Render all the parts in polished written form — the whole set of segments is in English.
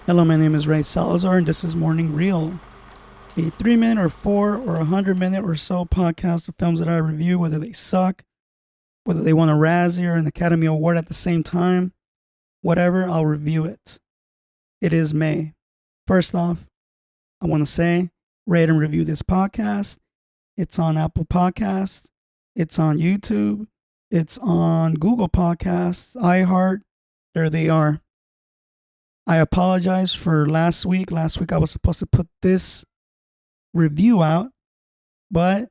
Hello, my name is Ray Salazar, and this is Morning Reel, a 3 minute or 100 minute or so podcast of films that I review, whether they suck, whether they won a Razzie or an Academy Award at the same time, whatever, I'll review it. It is May. First off, I want to say, rate and review this podcast. It's on Apple Podcasts, it's on YouTube, it's on Google Podcasts, iHeart. There they are. I apologize for last week. Last week I was supposed to put this review out, but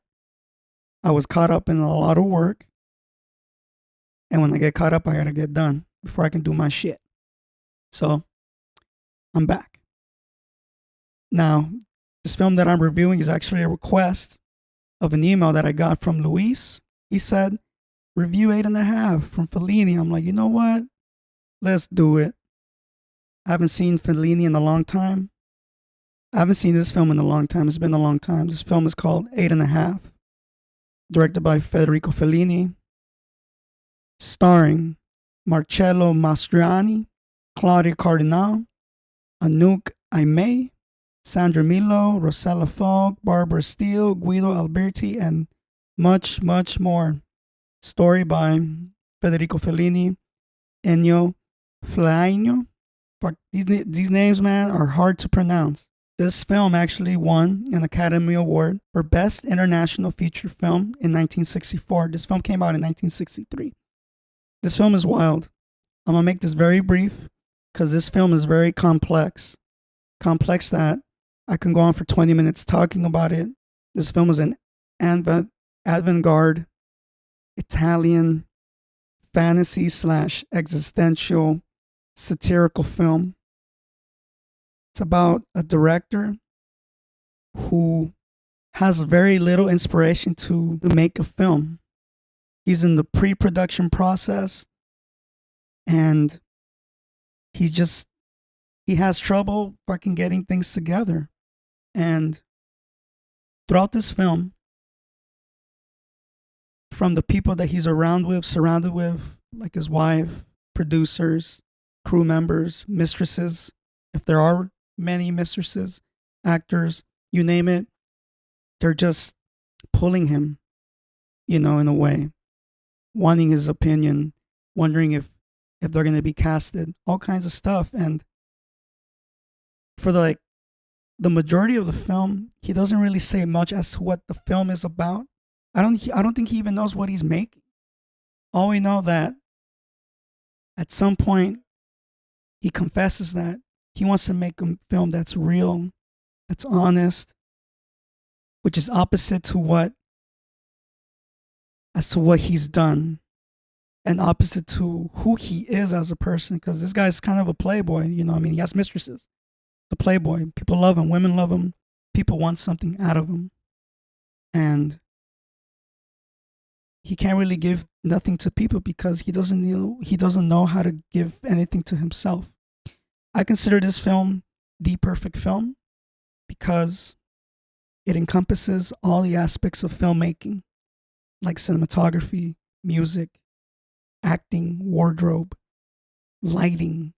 I was caught up in a lot of work. And when I get caught up, I gotta get done before I can do my shit. So I'm back. Now, this film that I'm reviewing is actually a request of an email that I got from Luis. He said, review 8.5 from Fellini. I'm like, you know what? Let's do it. I haven't seen Fellini in a long time. I haven't seen this film in a long time. It's been a long time. This film is called 8.5, directed by Federico Fellini, starring Marcello Mastroianni, Claudia Cardinale, Anouk Aimee, Sandra Milo, Rosella Fogg, Barbara Steele, Guido Alberti, and much, much more. Story by Federico Fellini, Ennio Flaiano. Fuck, these names, man, are hard to pronounce. This film actually won an Academy Award for Best International Feature Film in 1964. This film came out in 1963. This film is wild. I'm going to make this very brief because this film is very complex. Complex that I can go on for 20 minutes talking about it. This film is an avant-garde Italian fantasy / existential satirical film. It's about a director who has very little inspiration to make a film. He's in the pre-production process and he has trouble fucking getting things together. And throughout this film, from the people that he's surrounded with, like his wife, producers, crew members, mistresses, if there are many mistresses, actors, you name it, they're just pulling him, in a way, wanting his opinion, wondering if they're going to be casted, all kinds of stuff. And for the majority of the film, he doesn't really say much as to what the film is about. I don't think he even knows what he's making. All we know that at some point he confesses that he wants to make a film that's real, that's honest, which is opposite to what he's done and opposite to who he is as a person. Because this guy's kind of a playboy, he has mistresses. The playboy. People love him. Women love him. People want something out of him. And he can't really give nothing to people because he doesn't know how to give anything to himself. I consider this film the perfect film because it encompasses all the aspects of filmmaking, like cinematography, music, acting, wardrobe, lighting.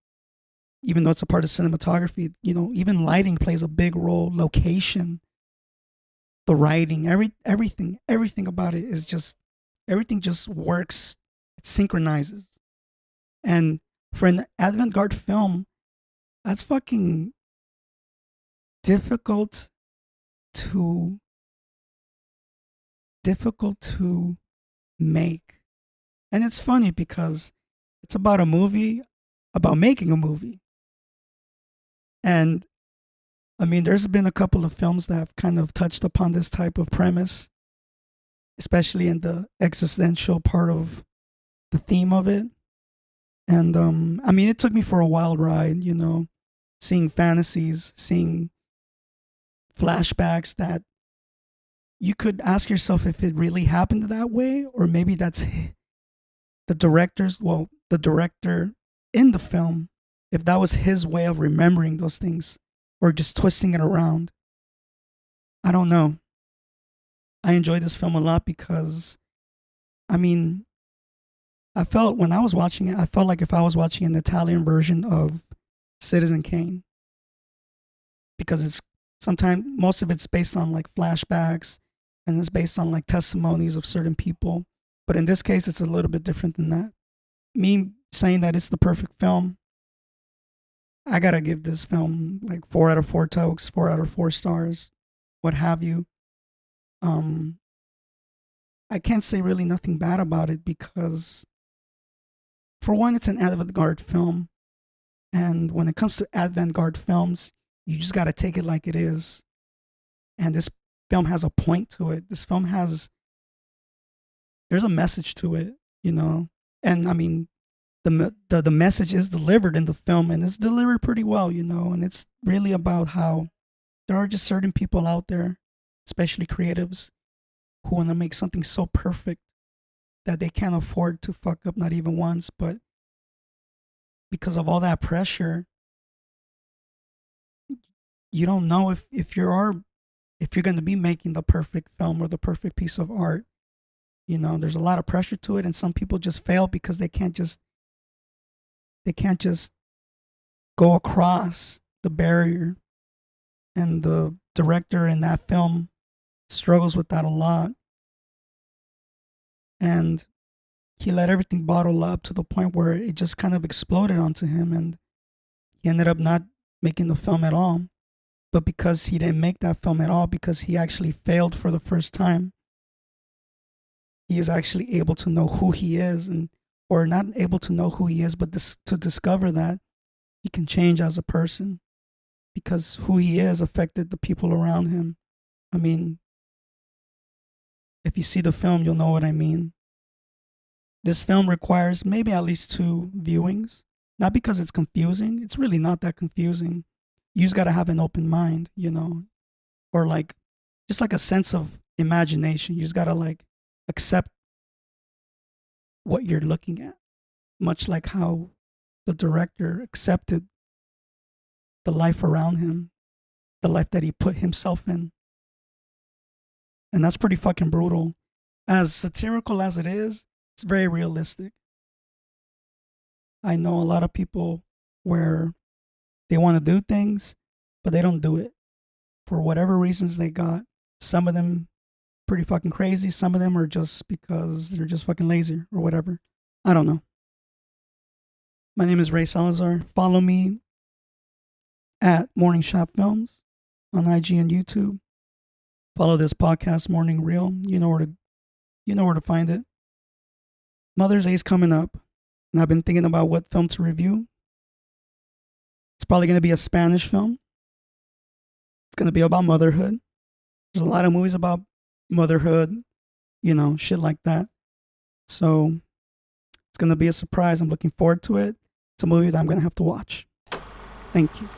Even though it's a part of cinematography, even lighting plays a big role. Location, the writing, everything about it is just, everything just works. It synchronizes. And for an avant-garde film, that's fucking difficult to make. And it's funny because it's about a movie, about making a movie. And there's been a couple of films that have kind of touched upon this type of premise, especially in the existential part of the theme of it. And it took me for a wild ride, seeing fantasies, seeing flashbacks that you could ask yourself if it really happened that way, or maybe that's the director in the film, if that was his way of remembering those things or just twisting it around. I don't know. I enjoyed this film a lot because, I felt when I was watching it, I felt like if I was watching an Italian version of Citizen Kane. because it's sometimes most of it's based on like flashbacks and it's based on like testimonies of certain people. But in this case, it's a little bit different than that. Me saying that it's the perfect film, I gotta give this film like 4 out of 4 tokes, 4 out of 4 stars, what have you. Um, I can't say really nothing bad about it because, for one, it's an avant-garde film, and when it comes to avant-garde films, you just gotta take it like it is. And this film has a point to it. This film has there's a message to it, you know. And I mean, the message is delivered in the film, and it's delivered pretty well, you know. And it's really about how there are just certain people out there, especially creatives, who want to make something so perfect that they can't afford to fuck up not even once. But because of all that pressure, you don't know if you're going to be making the perfect film or the perfect piece of art. You know, there's a lot of pressure to it, and some people just fail because they can't just go across the barrier. And the director in that film struggles with that a lot. And he let everything bottle up to the point where it just kind of exploded onto him, and he ended up not making the film at all. But because he didn't make that film at all, because he actually failed for the first time, he is actually able to know who he is, and or not able to know who he is, but to discover that he can change as a person, because who he is affected the people around him. I mean, if you see the film, you'll know what I mean. This film requires maybe at least 2 viewings, not because it's confusing. It's really not that confusing. You just got to have an open mind, you know, or like just like a sense of imagination. You just got to like accept what you're looking at, much like how the director accepted the life around him, the life that he put himself in. And that's pretty fucking brutal. As satirical as it is, it's very realistic. I know a lot of people where they want to do things, but they don't do it for whatever reasons they got. Some of them pretty fucking crazy. Some of them are just because they're just fucking lazy or whatever. I don't know. My name is Ray Salazar. Follow me at Morning Shop Films on IG and YouTube. Follow this podcast, Morning Reel. You know where to find it. Mother's Day is coming up, and I've been thinking about what film to review. It's probably going to be a Spanish film. It's going to be about motherhood. There's a lot of movies about motherhood, you know, shit like that. So it's going to be a surprise. I'm looking forward to it. It's a movie that I'm going to have to watch. Thank you.